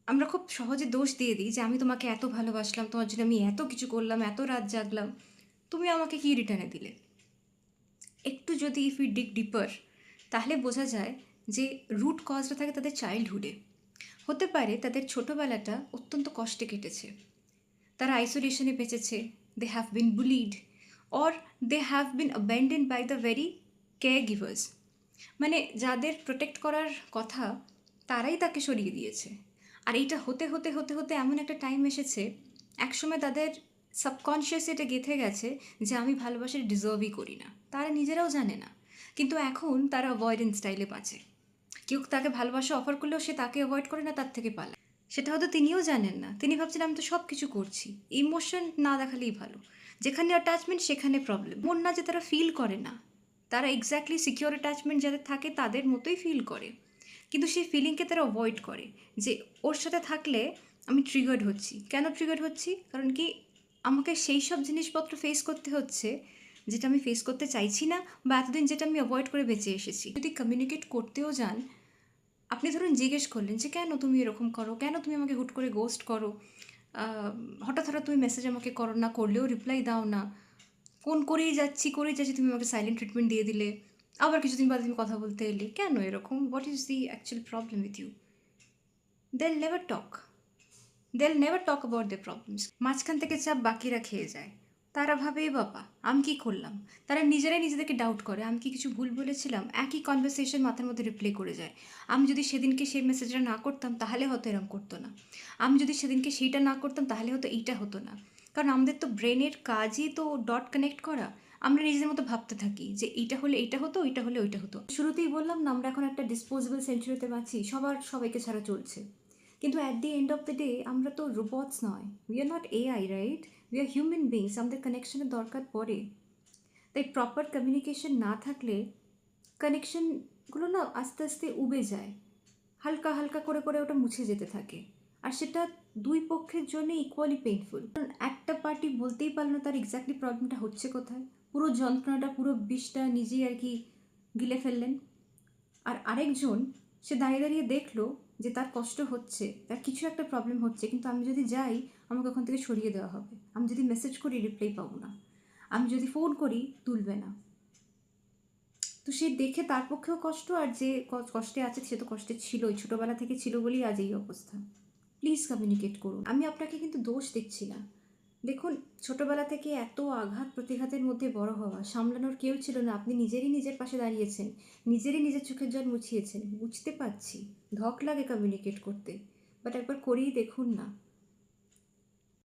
আমরা খুব সহজে দোষ দিয়ে দিই যে আমি তোমাকে এত ভালোবাসলাম, তোমার জন্য আমি এত কিছু করলাম, এত রাত জাগলাম, তুমি আমাকে কি রিটার্নে দিলে? একটু যদি ইফ ইউ ডিগ ডিপার, তাহলে বোঝা যায় যে রুট কজটা থাকে তাদের চাইল্ডহুডে। হতে পারে তাদের ছোটোবেলাটা অত্যন্ত কষ্টে কেটেছে, তারা আইসোলেশনে বেঁচেছে, they have been bullied or they have been abandoned by the very care givers. মানে যাদের প্রোটেক্ট করার কথা তারাই তাকে সরিয়ে দিয়েছে। আর এইটা হতে হতে হতে হতে এমন একটা টাইম এসেছে, একসময় তাদের সাবকনশিয়াসে এটা গেঁথে গেছে যে আমি ভালোবাসার ডিজার্ভই করি না, তারা নিজেরাও জানে না, কিন্তু এখন তারা অ্যাভয়েডেন্স স্টাইলে বাঁচে। কেউ তাকে ভালোবাসা অফার করলেও সে তাকে অ্যাভয়েড করে না, তার থেকে পালায়। সেটা হয়তো তিনিও জানেন না, তিনি ভাবছেন আমি তো সব কিছু করছি, ইমোশন না দেখালেই ভালো। যেখানে অ্যাটাচমেন্ট সেখানে প্রবলেম। মন না যে তারা ফিল করে না, তারা এক্স্যাক্টলি সিকিউর অ্যাটাচমেন্ট যাদের থাকে তাদের মতোই ফিল করে, কিন্তু সেই ফিলিংকে তারা অ্যাভয়েড করে যে ওর সাথে থাকলে আমি ট্রিগার্ড হচ্ছি। কেন ট্রিগার্ড হচ্ছি? কারণ কি আমাকে সেই সব জিনিসপত্র ফেস করতে হচ্ছে যেটা আমি ফেস করতে চাইছি না, বা এতদিন যেটা আমি অ্যাভয়েড করে বেঁচে এসেছি। যদি কমিউনিকেট করতেও যান, আপনি ধরুন জিজ্ঞেস করলেন যে কেন তুমি এরকম করো, কেন তুমি আমাকে হুট করে গোস্ট করো, হঠাৎ হঠাৎ তুমি মেসেজ আমাকে করো না, করলেও রিপ্লাই দাও না, ফোন করেই যাচ্ছি তুমি আমাকে সাইলেন্ট ট্রিটমেন্ট দিয়ে দিলে, আবার কিছুদিন বাদে তুমি কথা বলতে এলে, কেন এরকম? What is the actual problem with you? They'll never talk, they'll never talk about the problems. মাঝখান থেকে চাপ বাকিরা খেয়ে যায়। তারা ভাবে "এ বাবা আমি কি করলাম?" তারা নিজেরাই নিজেদেরকে ডাউট করে, আমি কি কিছু ভুল বলেছিলাম? একই কনভারসেশন মাথার মধ্যে রিপ্লে করে যায়। আমি যদি সেদিনকে সেই মেসেজটা না করতাম তাহলে হয়তো এরম করতো না। আমি যদি সেদিনকে সেইটা না করতাম তাহলে হয়তো এইটা হতো না। কারণ আমাদের তো ব্রেনের কাজই তো ডট কানেক্ট করা। আমরা নিজেদের মতো ভাবতে থাকি যে এইটা হলে এইটা হতো, ওইটা হলে ওইটা হতো। শুরুতেই বললাম না, আমরা এখন একটা ডিসপোজেবল সেঞ্চুরিতে বাঁচি, সবার সবাইকে ছাড়া চলছে। কিন্তু at the end of the day আমরা তো রোবটস নয়, we are not AI, right? We are human beings, আমাদের কানেকশনের দরকার পড়ে। তাই প্রপার কমিউনিকেশন না থাকলে কানেকশনগুলো না আস্তে আস্তে উবে যায়, হালকা হালকা করে করে ওটা মুছে যেতে থাকে। আর সেটা দুই পক্ষের জন্য ইকুয়ালি পেইনফুল। কারণ একটা পার্টি বলতেই পারলো না তার এক্স্যাক্টলি প্রবলেমটা হচ্ছে কোথায়, পুরো যন্ত্রণাটা, পুরো বিষটা নিজেই আর কি গিলে ফেললেন। আর আরেকজন, সে দাঁড়িয়ে দাঁড়িয়ে দেখলো যে তার কষ্ট হচ্ছে, তার কিছু একটা প্রবলেম হচ্ছে, কিন্তু আমি যদি যাই আমাকে ওখান থেকে সরিয়ে দেওয়া হবে, আমি যদি মেসেজ করি রিপ্লাই পাবো না, আমি যদি ফোন করি তুলবে না। তো সে দেখে তার পক্ষেও কষ্ট, আর যে কষ্টে আছে সে তো কষ্টে ছিলই, ছোটোবেলা থেকে ছিল বলেই আজ এই অবস্থা। প্লিজ কমিউনিকেট করুন। আমি আপনাকে কিন্তু দোষ দিচ্ছি না। দেখুন, ছোটোবেলা থেকে এত আঘাত প্রতিঘাতের মধ্যে বড় হওয়া, সামলানোর কেউ ছিল না, আপনি নিজেরই নিজের পাশে দাঁড়িয়েছেন, নিজেরই নিজের চোখের জল মুছিয়েছেন, বুঝতে পারছি ধক লাগে কমিউনিকেট করতে, বাট একবার করেই দেখুন না।